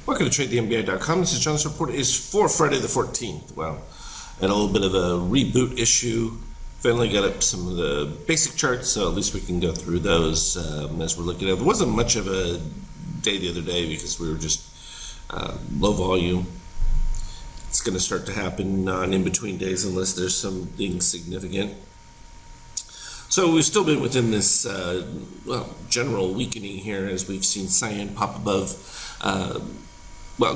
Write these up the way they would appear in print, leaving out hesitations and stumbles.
Welcome to TradeTheMBA.com. This is John's report is for Friday the 14th. Well, and a little bit of a reboot issue. Finally got up some of the basic charts, so at least we can go through those as we're looking at it. There wasn't much of a day the other day because we were just low volume. It's going to start to happen on in-between days unless there's something significant. So we've still been within this general weakening here as we've seen cyan pop above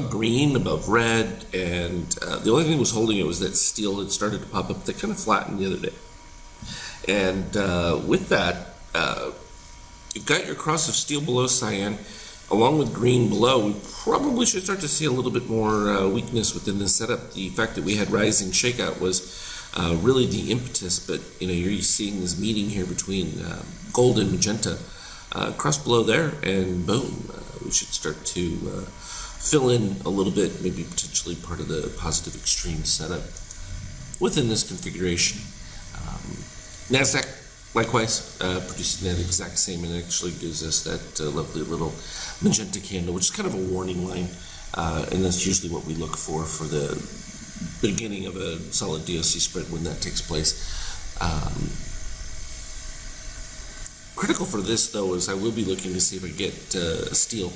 green, above red, and the only thing that was holding it was that steel had started to pop up. They kind of flattened the other day. And with that, you've got your cross of steel below cyan, along with green below. We probably should start to see a little bit more weakness within this setup. The fact that we had rising shakeout was really the impetus, but you're seeing this meeting here between gold and magenta. Cross below there, and boom, we should start to fill in a little bit, maybe potentially part of the positive extreme setup within this configuration. NASDAQ, likewise, producing that exact same, and actually gives us that lovely little magenta candle, which is kind of a warning line, and that's usually what we look for the beginning of a solid DOC spread when that takes place. Critical for this, though, is I will be looking to see if I get steel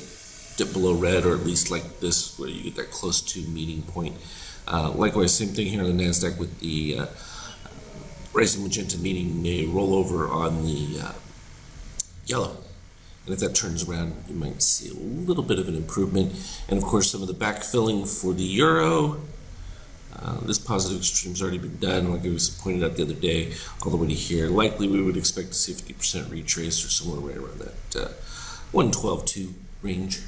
dip below red, or at least like this, where you get that close to meeting point. Likewise, same thing here on the NASDAQ with the rising magenta meeting a rollover on the yellow. And if that turns around, you might see a little bit of an improvement. And of course, some of the backfilling for the euro. This positive extreme's already been done, like I was pointed out the other day, all the way to here. Likely we would expect to see 50% retrace or somewhere right around that 112.2 range.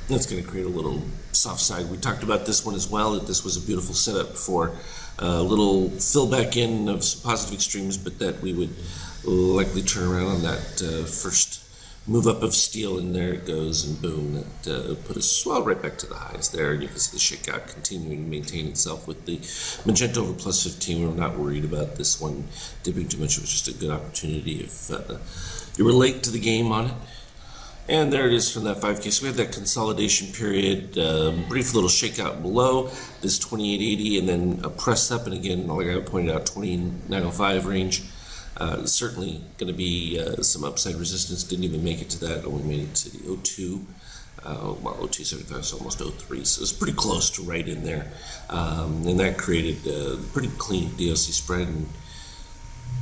That's going to create a little soft side. We talked about this one as well, that this was a beautiful setup for a little fill back in of some positive extremes, but that we would likely turn around on that first move up of steel, and there it goes, and boom, that put us right back to the highs there. And you can see the shakeout continuing to maintain itself with the magenta over plus 15. We were not worried about this one dipping too much. It was just a good opportunity if you were late to the game on it. And there it is from that 5K. So we had that consolidation period, brief little shakeout below this 2880, and then a press up, and again, like I pointed out, 2905 range. Certainly going to be some upside resistance. Didn't even make it to that. Only made it to the 02. 0275 is almost 03, so it's pretty close to right in there. And that created a pretty clean DOC spread. And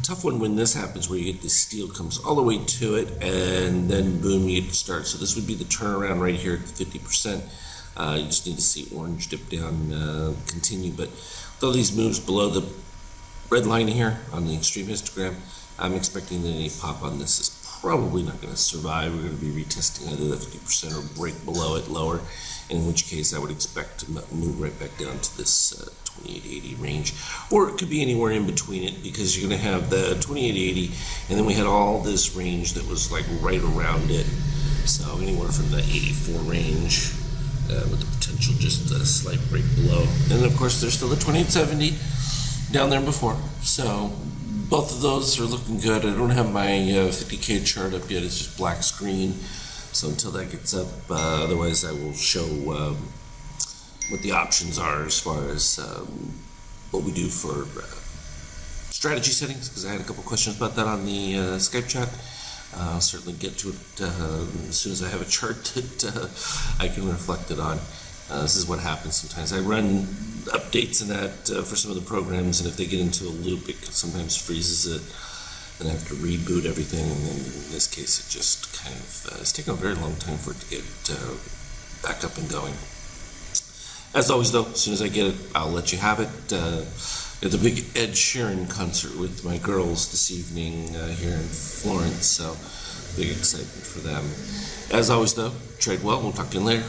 tough one when this happens, where you get the steel comes all the way to it, and then boom, you start. So this would be the turnaround right here at the 50%. You just need to see orange dip down, continue. But with all these moves below the red line here on the extreme histogram, I'm expecting that any pop on this is probably not going to survive. We're going to be retesting either the 50% or break below it lower, in which case I would expect to move right back down to this 2880 range, or it could be anywhere in between it, because you're going to have the 2880, and then we had all this range that was like right around it, so anywhere from the 84 range with the potential just a slight break below. And then of course there's still the 2870 down there before, so both of those are looking good. I don't have my 50K chart up yet. It's just black screen, so until that gets up, otherwise I will show what the options are as far as what we do for strategy settings, because I had a couple questions about that on the Skype chat. I'll certainly get to it as soon as I have a chart that I can reflect it on. This is what happens sometimes. I run updates and that for some of the programs, and if they get into a loop, it sometimes freezes it, and I have to reboot everything, and then in this case it just kind of it's taken a very long time for it to get back up and going. As always, though, as soon as I get it, I'll let you have it. At the big Ed Sheeran concert with my girls this evening here in Florence, so big excitement for them. As always, though, trade well. We'll talk to you later.